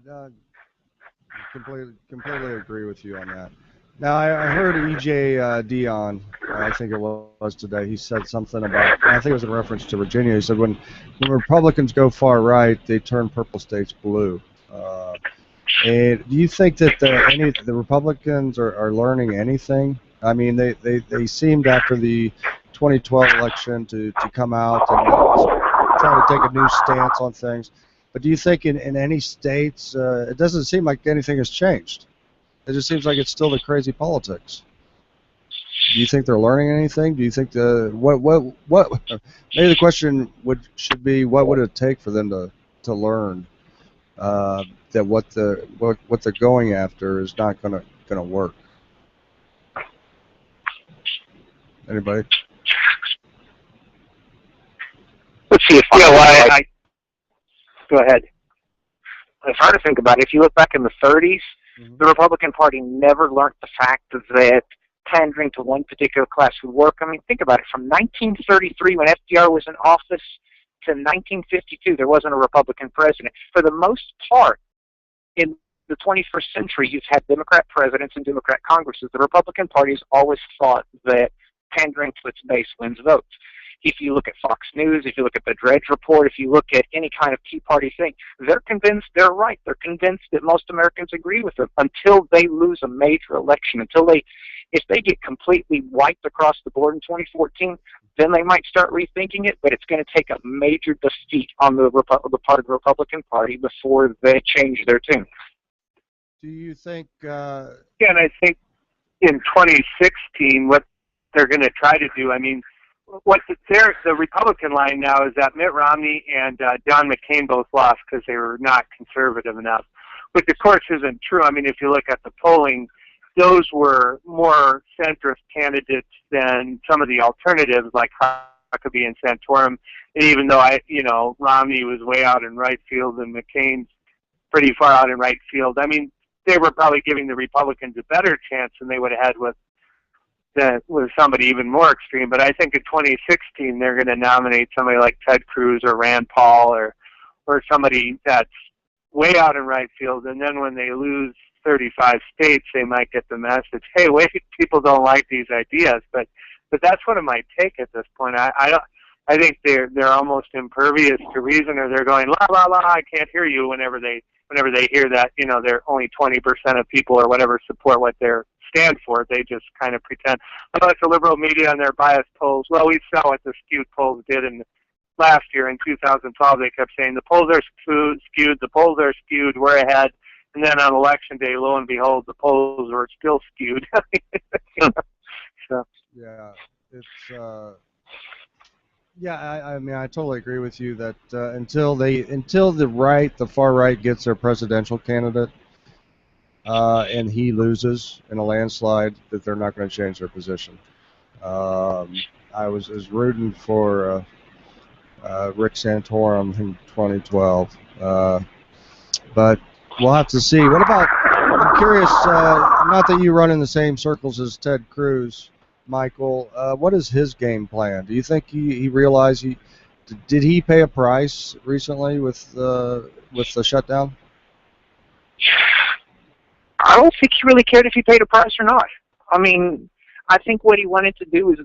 completely agree with you on that. Now, I heard E.J. Dionne, I think it was today, he said something about, I think it was in reference to Virginia, he said when Republicans go far right, they turn purple states blue. And do you think that the Republicans are learning anything? I mean, they seemed after the 2012 election to come out and try to take a new stance on things. But do you think in any states, it doesn't seem like anything has changed? It just seems like it's still the crazy politics. Do you think they're learning anything? Do you think what maybe the question should be, what would it take for them to learn that what they're going after is not gonna work? Anybody? Let's see if I go ahead. It's hard to think about it. If you look back in the 30s, the Republican Party never learned the fact that pandering to one particular class would work. I mean, think about it. From 1933, when FDR was in office, to 1952, there wasn't a Republican president. For the most part, in the 21st century, you've had Democrat presidents and Democrat Congresses. The Republican Party has always thought that pandering to its base wins votes. If you look at Fox News, if you look at the Drudge Report, if you look at any kind of Tea Party thing, they're convinced they're right. They're convinced that most Americans agree with them until they lose a major election, if they get completely wiped across the board in 2014, then they might start rethinking it, but it's going to take a major defeat on the part of the Republican Party before they change their tune. Do you think... Yeah, and I think in 2016, what they're going to try to do, I mean, the Republican line now is that Mitt Romney and John McCain both lost because they were not conservative enough, which of course isn't true. I mean, if you look at the polling, those were more centrist candidates than some of the alternatives like Huckabee and Santorum. And even though Romney was way out in right field and McCain's pretty far out in right field, I mean, they were probably giving the Republicans a better chance than they would have had with somebody even more extreme. But I think in 2016 they're going to nominate somebody like Ted Cruz or Rand Paul or somebody that's way out in right field, and then when they lose 35 states, they might get the message, hey, wait, people don't like these ideas. But that's what it might take at this point. I think they're almost impervious to reason, or they're going la la la, I can't hear you whenever they hear that they're only 20% of people or whatever support what they're stand for. They just kind of pretend, oh, it's the liberal media and their biased polls. Well, we saw what the skewed polls did last year in 2012. They kept saying the polls are skewed, the polls are skewed, we're ahead. And then on election day, lo and behold, the polls were still skewed. So. Yeah, it's I mean, I totally agree with you that until the far right gets their presidential candidate and he loses in a landslide, that they're not going to change their position. I was rooting for Rick Santorum in 2012, but we'll have to see. What about? I'm curious. Not that you run in the same circles as Ted Cruz, Michael. What is his game plan? Do you think he realized did he pay a price recently with the shutdown? I don't think he really cared if he paid a price or not. I mean, I think what he wanted to do was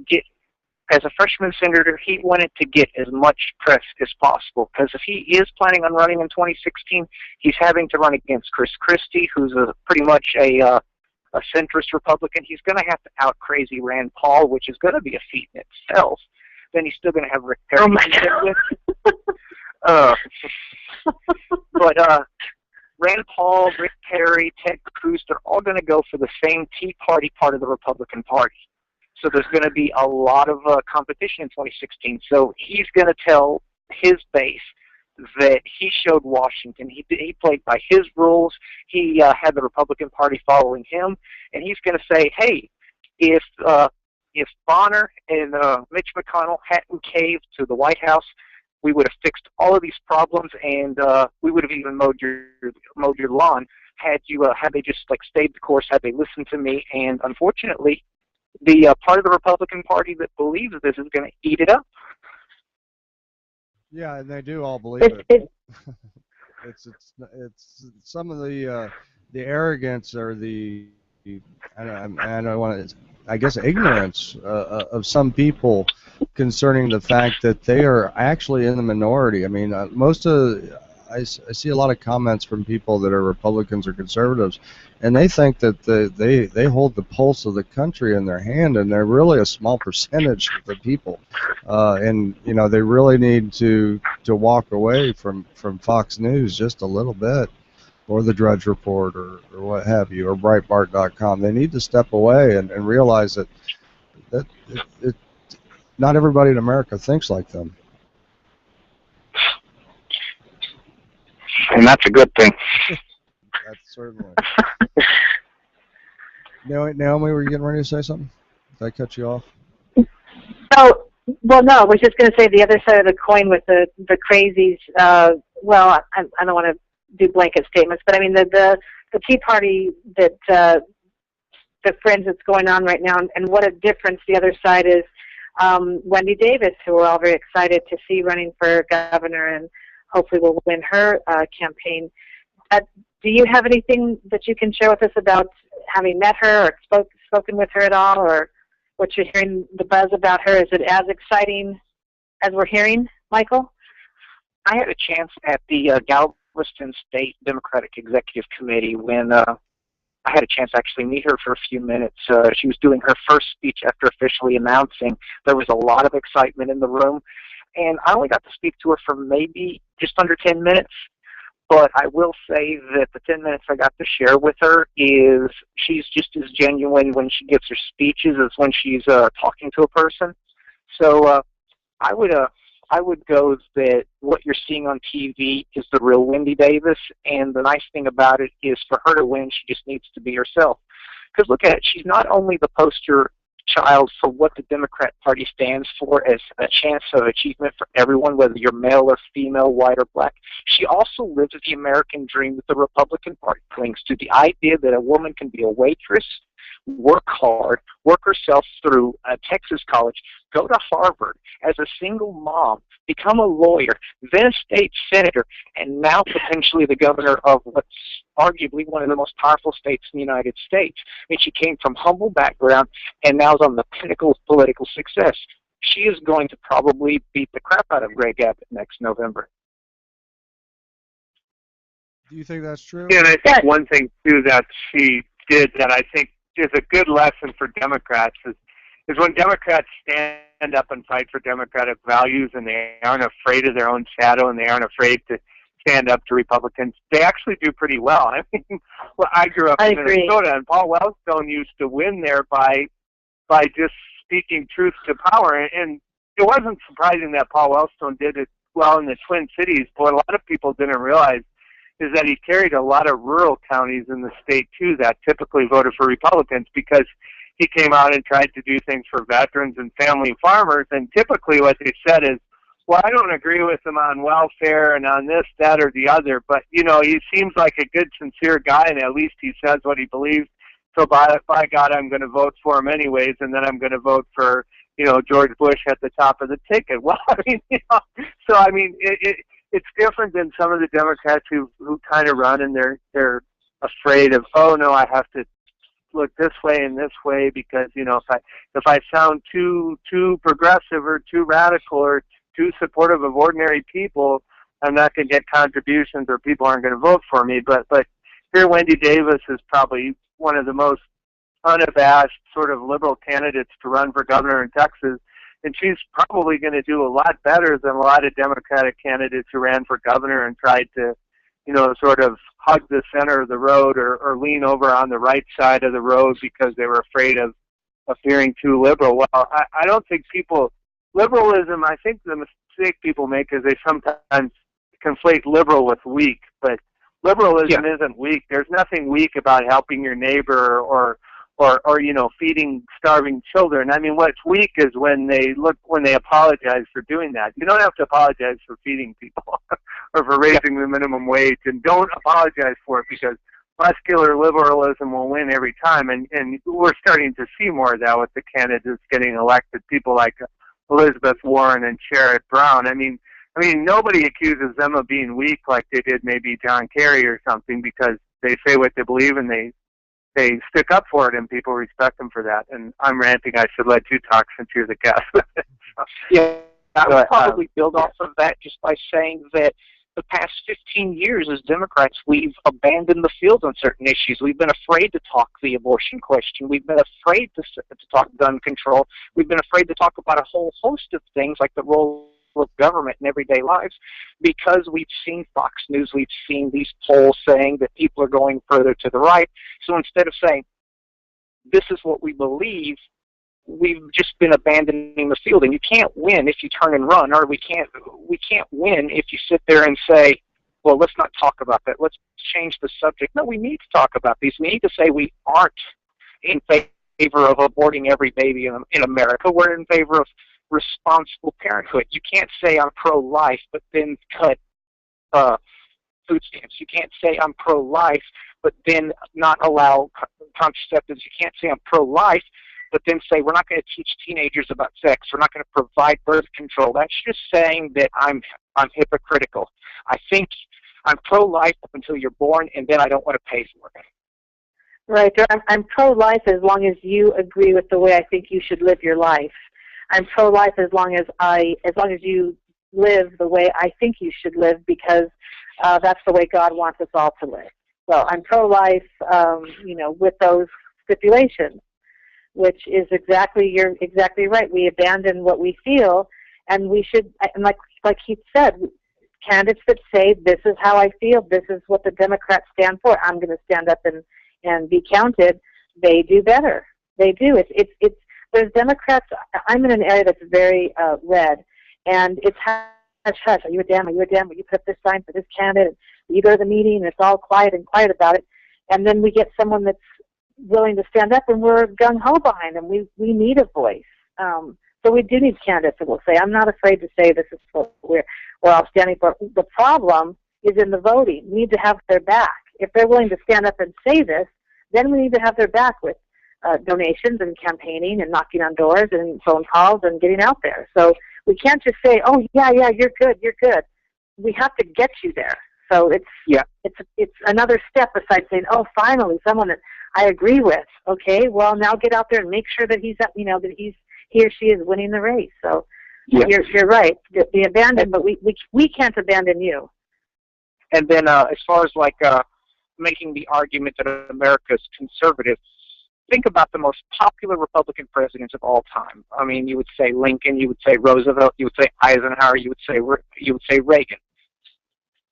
as a freshman senator, he wanted to get as much press as possible, because if he is planning on running in 2016, he's having to run against Chris Christie, who's pretty much a centrist Republican. He's going to have to out-crazy Rand Paul, which is going to be a feat in itself. Then he's still going to have Rick Perry. But Rand Paul, Rick Perry, Ted Cruz, they're all going to go for the same Tea Party part of the Republican Party. So there's going to be a lot of competition in 2016. So he's going to tell his base that he showed Washington. He played by his rules. He had the Republican Party following him, and he's going to say, hey, if Bonner and Mitch McConnell hadn't caved to the White House, we would have fixed all of these problems, and we would have even mowed your lawn had they just stayed the course, had they listened to me. And unfortunately, the part of the Republican Party that believes this is going to eat it up. Yeah, and they do all believe it. It's some of the arrogance or I guess ignorance of some people concerning the fact that they are actually in the minority. I mean, I see a lot of comments from people that are Republicans or conservatives, and they think that they hold the pulse of the country in their hand, and they're really a small percentage of the people. And they really need to walk away from Fox News just a little bit, or the Drudge Report, or what have you, or Breitbart.com. They need to step away and realize that not everybody in America thinks like them. And that's a good thing. That's certainly. Naomi, were you getting ready to say something? Did I cut you off? Oh, well, no. I was just going to say the other side of the coin with the crazies. Well, I don't want to do blanket statements, but I mean the Tea Party the fringe that's going on right now, and what a difference the other side is Wendy Davis, who we're all very excited to see running for governor, and hopefully will win her campaign. Do you have anything that you can share with us about having met her or spoken with her at all, or what you're hearing, the buzz about her? Is it as exciting as we're hearing, Michael? I had a chance at the Galveston State Democratic Executive Committee when I had a chance to actually meet her for a few minutes. She was doing her first speech after officially announcing. There was a lot of excitement in the room, and I only got to speak to her for maybe just under 10 minutes. But I will say that the 10 minutes I got to share with her is she's just as genuine when she gives her speeches as when she's talking to a person. So I would go that what you're seeing on TV is the real Wendy Davis, and the nice thing about it is for her to win, she just needs to be herself. Because look at it, she's not only the poster child for what the Democrat Party stands for as a chance of achievement for everyone, whether you're male or female, white or black. She also lives the American dream that the Republican Party clings to, the idea that a woman can be a waitress, work hard, work herself through a Texas college, go to Harvard as a single mom, become a lawyer, then a state senator, and now potentially the governor of what's arguably one of the most powerful states in the United States. I mean, she came from humble background and now is on the pinnacle of political success. She is going to probably beat the crap out of Greg Abbott next November. Do you think that's true? Yeah, and I think one thing, too, that she did that I think is a good lesson for Democrats is when Democrats stand up and fight for democratic values and they aren't afraid of their own shadow and they aren't afraid to stand up to Republicans, they actually do pretty well. I mean, well, I grew up in Minnesota, and Paul Wellstone used to win there by just speaking truth to power. And it wasn't surprising that Paul Wellstone did it well in the Twin Cities, but what a lot of people didn't realize is that he carried a lot of rural counties in the state, too, that typically voted for Republicans because he came out and tried to do things for veterans and family farmers, and typically what they said is, well, I don't agree with him on welfare and on this, that, or the other, but, you know, he seems like a good, sincere guy, and at least he says what he believes, so by God, I'm going to vote for him anyways, and then I'm going to vote for, you know, George Bush at the top of the ticket. Well, I mean, you know, so, I mean, it's different than some of the Democrats who kind of run and they're afraid of, oh, no, I have to look this way and this way because, you know, if I sound too progressive or too radical or too supportive of ordinary people, I'm not going to get contributions or people aren't going to vote for me. But here Wendy Davis is probably one of the most unabashed sort of liberal candidates to run for governor in Texas, and she's probably going to do a lot better than a lot of Democratic candidates who ran for governor and tried to, you know, sort of hug the center of the road or lean over on the right side of the road because they were afraid of appearing too liberal. Well, I don't think liberalism, I think the mistake people make is they sometimes conflate liberal with weak, but liberalism isn't weak. There's nothing weak about helping your neighbor or you know, feeding starving children. I mean, what's weak is when they apologize for doing that. You don't have to apologize for feeding people or for raising the minimum wage, and don't apologize for it because muscular liberalism will win every time. And we're starting to see more of that with the candidates getting elected, people like Elizabeth Warren and Sherrod Brown. I mean, nobody accuses them of being weak like they did maybe John Kerry or something because they say what they believe and they stick up for it, and people respect them for that. And I'm ranting. I should let you talk since you're the guest. Yeah, I would probably build off of that just by saying that the past 15 years as Democrats, we've abandoned the field on certain issues. We've been afraid to talk the abortion question. We've been afraid to talk gun control. We've been afraid to talk about a whole host of things like the role of government in everyday lives because we've seen Fox News, we've seen these polls saying that people are going further to the right. So instead of saying, this is what we believe, we've just been abandoning the field. And you can't win if you turn and run, or we can't win if you sit there and say, well, let's not talk about that. Let's change the subject. No, we need to talk about these. We need to say we aren't in favor of aborting every baby in America. We're in favor of responsible parenthood. You can't say I'm pro-life but then cut food stamps. You can't say I'm pro-life but then not allow contraceptives. You can't say I'm pro-life but then say we're not going to teach teenagers about sex, we're not going to provide birth control. That's just saying that I'm hypocritical. I think I'm pro-life up until you're born, and then I don't want to pay for it. Right. I'm pro-life as long as you agree with the way I think you should live your life. I'm pro-life as long as you live the way I think you should live, because that's the way God wants us all to live. So I'm pro-life, with those stipulations, which is you're exactly right. We abandon what we feel, and we should, and like he said, candidates that say, this is how I feel, this is what the Democrats stand for, I'm going to stand up and be counted, they do better. They do. There's Democrats, I'm in an area that's very red, and it's hush, hush, are you a Dem, are you a Dem, will you put up this sign for this candidate? You go to the meeting, and it's all quiet about it, and then we get someone that's willing to stand up, and we're gung-ho behind them. We need a voice. So we do need candidates that will say, I'm not afraid to say this is what we're all standing for. The problem is in the voting. We need to have their back. If they're willing to stand up and say this, then we need to have their back with donations and campaigning and knocking on doors and phone calls and getting out there. So we can't just say, oh, yeah, you're good. We have to get you there. So it's another step besides saying, oh, finally, someone that I agree with. Okay, well, now get out there and make sure that he or she is winning the race. So you're right. The abandon, but we can't abandon you. And then as far as making the argument that America is conservative, think about the most popular Republican presidents of all time. I mean, you would say Lincoln, you would say Roosevelt, you would say Eisenhower, you would say Reagan.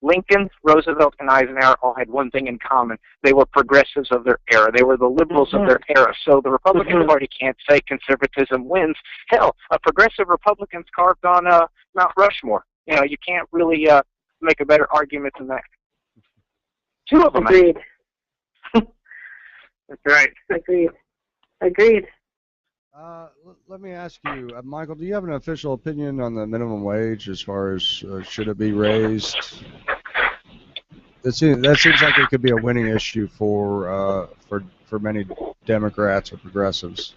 Lincoln, Roosevelt, and Eisenhower all had one thing in common. They were progressives of their era. They were the liberals of their era. So the Republican Party can't say conservatism wins. Hell, progressive Republicans carved on Mount Rushmore. You can't really make a better argument than that. Two of them. Agreed. That's right. Agreed. Let me ask you, Michael, do you have an official opinion on the minimum wage as far as should it be raised? That seems like it could be a winning issue for many Democrats or progressives.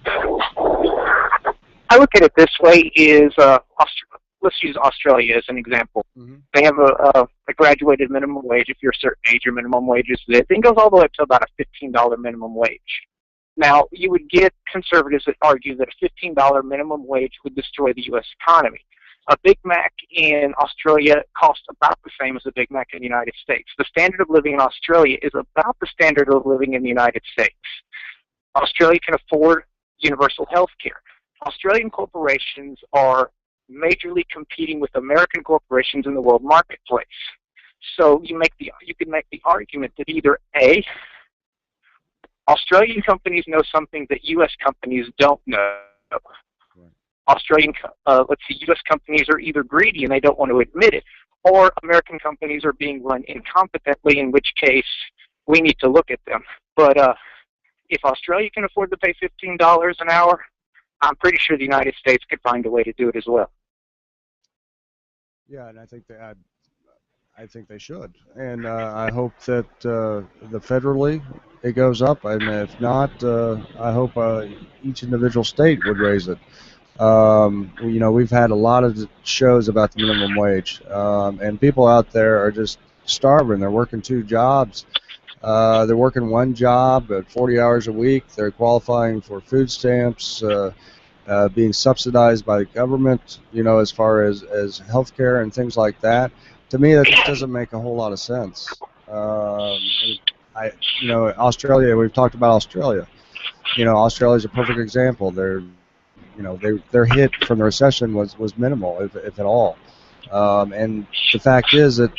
I look at it this way: let's use Australia as an example. Mm-hmm. They have a graduated minimum wage. If you're a certain age, your minimum wage is this. It goes all the way up to about a $15 minimum wage. Now, you would get conservatives that argue that a $15 minimum wage would destroy the U.S. economy. A Big Mac in Australia costs about the same as a Big Mac in the United States. The standard of living in Australia is about the standard of living in the United States. Australia can afford universal health care. Australian corporations are majorly competing with American corporations in the world marketplace. So you can make the argument that either A, Australian companies know something that U.S. companies don't know. U.S. companies are either greedy and they don't want to admit it, or American companies are being run incompetently, in which case we need to look at them. But if Australia can afford to pay $15 an hour, I'm pretty sure the United States could find a way to do it as well. Yeah, and I think they should, and I hope that the federally it goes up, and if not, I hope each individual state would raise it. We've had a lot of shows about the minimum wage, and people out there are just starving. They're working 2 jobs. They're working 1 job at 40 hours a week. They're qualifying for food stamps, being subsidized by the government, as far as health care and things like that. To me, that just doesn't make a whole lot of sense. Australia, we've talked about Australia. Australia's a perfect example. Their hit from the recession was minimal, if at all. And the fact is that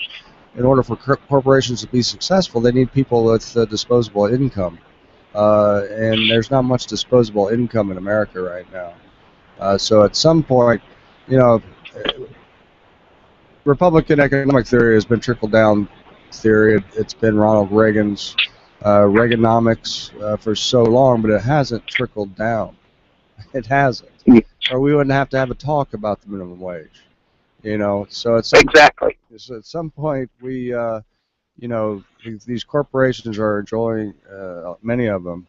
in order for corporations to be successful, they need people with disposable income. And there's not much disposable income in America right now. So at some point, Republican economic theory has been trickle-down theory. It's been Ronald Reagan's Reaganomics for so long, but it hasn't trickled down. It hasn't. Or we wouldn't have to have a talk about the minimum wage. So at some point we, these corporations are enjoying, many of them,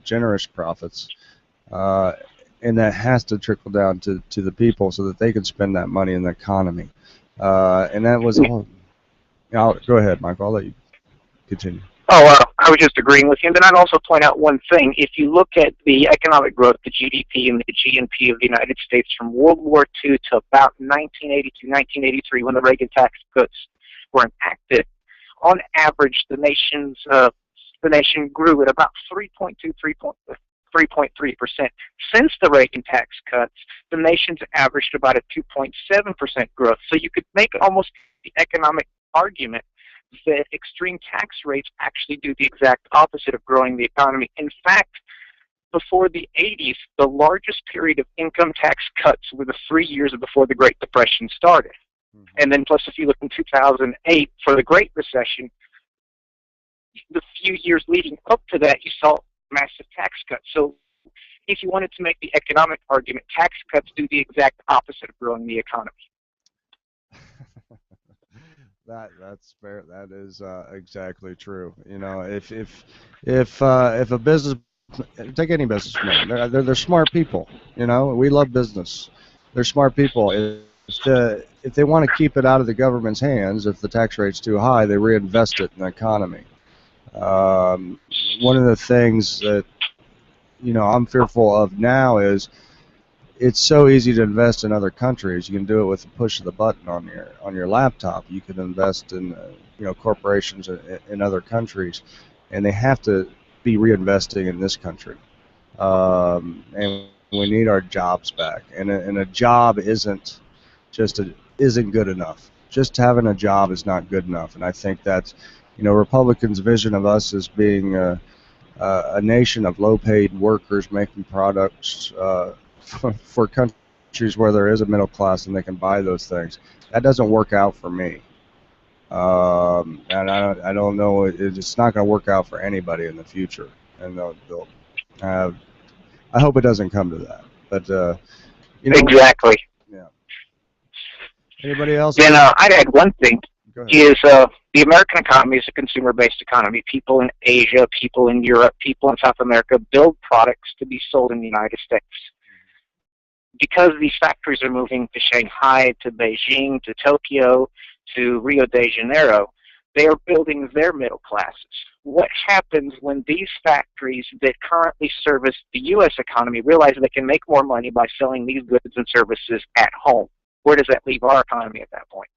generous profits. and that has to trickle down to the people so that they can spend that money in the economy. And that was all. Go ahead, Michael. I'll let you continue. Oh, I was just agreeing with you. And then I'd also point out one thing. If you look at the economic growth, the GDP and the GNP of the United States from World War II to about 1982, 1983, when the Reagan tax cuts were enacted, on average, the nation grew at about 3.3%. Since the Reagan tax cuts, the nation's averaged about a 2.7% growth. So you could make almost the economic argument that extreme tax rates actually do the exact opposite of growing the economy. In fact, before the 80s, the largest period of income tax cuts were the 3 years before the Great Depression started. And then plus if you look in 2008 for the Great Recession, the few years leading up to that, you saw massive tax cuts. So if you wanted to make the economic argument, tax cuts do the exact opposite of growing the economy. That's fair. That is exactly true. You know, if a business, take any businessman, they're smart people. You know, we love business. They're smart people. If they want to keep it out of the government's hands, if the tax rate's too high, they reinvest it in the economy. One of the things that I'm fearful of now is it's so easy to invest in other countries. You can do it with a push of the button on your laptop. You can invest in corporations in other countries, and they have to be reinvesting in this country. And we need our jobs back. And a job isn't good enough. Just having a job is not good enough. And I think that's Republicans' vision of us as being a nation of low-paid workers making products for countries where there is a middle class and they can buy those things. That doesn't work out for me. And I don't know. It's not going to work out for anybody in the future. And I hope it doesn't come to that. But exactly. Yeah. Anybody else? Then I'd add one thing. Is the American economy is a consumer-based economy. People in Asia, people in Europe, people in South America build products to be sold in the United States. Because these factories are moving to Shanghai, to Beijing, to Tokyo, to Rio de Janeiro, they are building their middle classes. What happens when these factories that currently service the U.S. economy realize they can make more money by selling these goods and services at home? Where does that leave our economy at that point?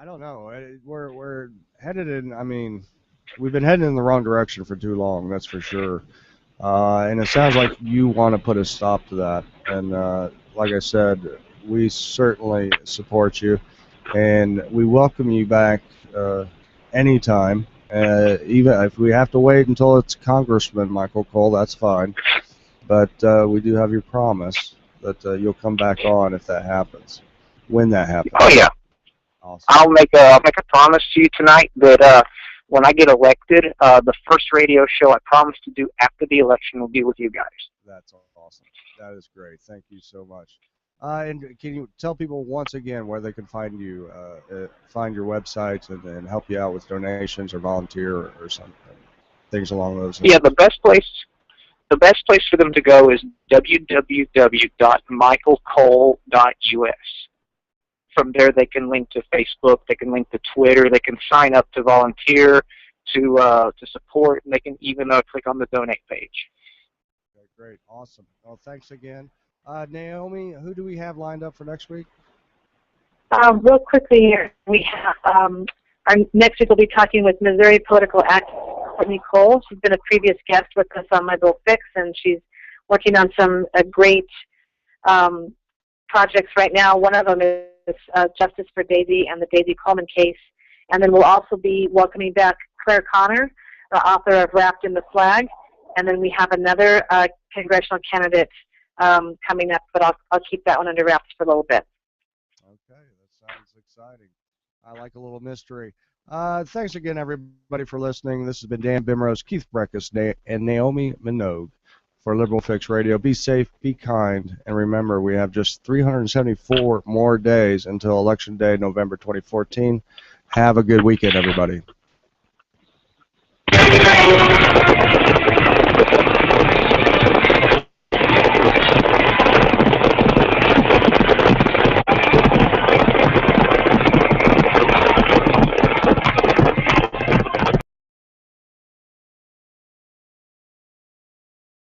I don't know. We're headed in. I mean, we've been heading in the wrong direction for too long. That's for sure. And it sounds like you want to put a stop to that. And like I said, we certainly support you, and we welcome you back anytime. Even if we have to wait until it's Congressman Michael Cole, that's fine. But we do have your promise that you'll come back on if that happens. When that happens. Oh yeah. Awesome. I'll make a promise to you tonight that when I get elected, the first radio show I promise to do after the election will be with you guys. That's awesome. That is great. Thank you so much. And can you tell people once again where they can find you, find your website, and help you out with donations or volunteer or something, things along those lines? Yeah, the best place for them to go is www.michaelcole.us. From there, they can link to Facebook, they can link to Twitter, they can sign up to volunteer, to support, and they can even click on the donate page. Okay, great, awesome. Well, thanks again. Naomi, who do we have lined up for next week? Real quickly here, we have our next week we'll be talking with Missouri political activist Courtney Cole. She's been a previous guest with us on My Bill Fix, and she's working on some great projects right now. One of them is Justice for Daisy and the Daisy Coleman case. And then we'll also be welcoming back Claire Connor, the author of Wrapped in the Flag. And then we have another congressional candidate coming up, but I'll keep that one under wraps for a little bit. Okay, that sounds exciting. I like a little mystery. Thanks again, everybody, for listening. This has been Dan Bimrose, Keith Breckus, and Naomi Minogue for Liberal Fix Radio. Be safe, be kind, and remember, we have just 374 more days until Election Day, November 2014. Have a good weekend, everybody.